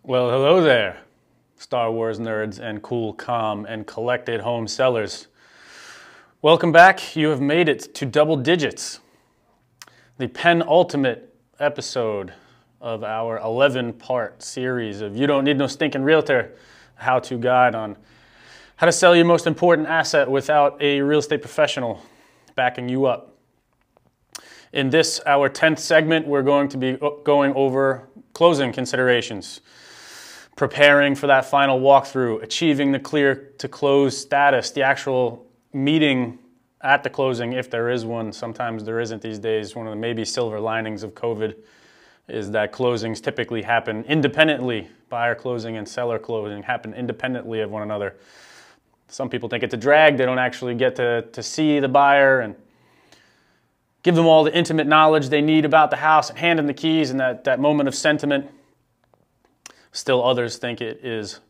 Well, hello there, Star Wars nerds and cool, calm, and collected home sellers. Welcome back. You have made it to double digits. The penultimate episode of our 11-part series of You Don't Need No Stinkin' Realtor, how-to guide on how to sell your most important asset without a real estate professional backing you up. In this, our 10th segment, we're going to be going over closing considerations, preparing for that final walkthrough, achieving the clear to close status, the actual meeting at the closing, if there is one. Sometimes there isn't these days. One of the maybe silver linings of COVID is that closings typically happen independently. Buyer closing and seller closing happen independently of one another. Some people think it's a drag. They don't actually get to see the buyer and give them all the intimate knowledge they need about the house and hand them the keys and that moment of sentiment. Still others think it is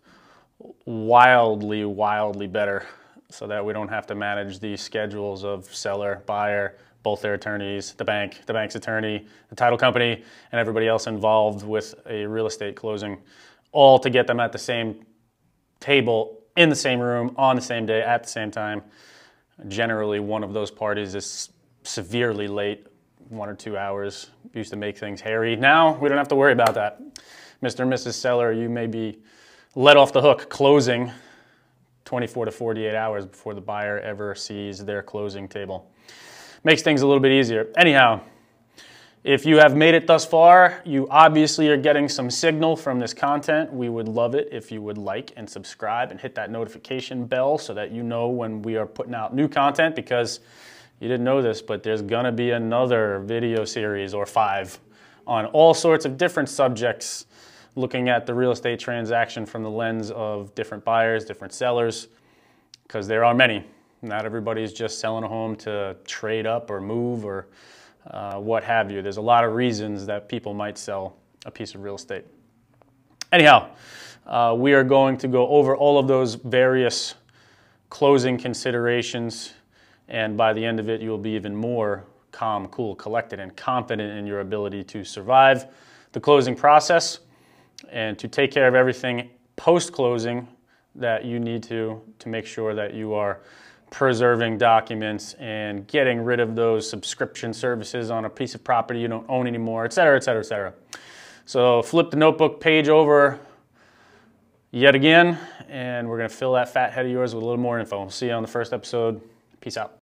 wildly, wildly better so that we don't have to manage the schedules of seller, buyer, both their attorneys, the bank's attorney, the title company, and everybody else involved with a real estate closing, all to get them at the same table, in the same room, on the same day, at the same time. Generally, one of those parties is severely late, 1 or 2 hours. Used to make things hairy. Now, we don't have to worry about that. Mr. and Mrs. Seller, you may be let off the hook closing 24 to 48 hours before the buyer ever sees their closing table. Makes things a little bit easier. Anyhow, if you have made it thus far, you obviously are getting some signal from this content. We would love it if you would like and subscribe and hit that notification bell so that you know when we are putting out new content, because you didn't know this, but there's gonna be another video series or 5 on all sorts of different subjects, looking at the real estate transaction from the lens of different buyers, different sellers, because there are many. Not everybody's just selling a home to trade up or move or what have you. There's a lot of reasons that people might sell a piece of real estate. Anyhow, we are going to go over all of those various closing considerations, and by the end of it, you'll be even more calm, cool, collected, and confident in your ability to survive the closing process and to take care of everything post-closing that you need to make sure that you are preserving documents and getting rid of those subscription services on a piece of property you don't own anymore, et cetera, et cetera, et cetera. So flip the notebook page over yet again, and we're going to fill that fat head of yours with a little more info. See you on the first episode. Peace out.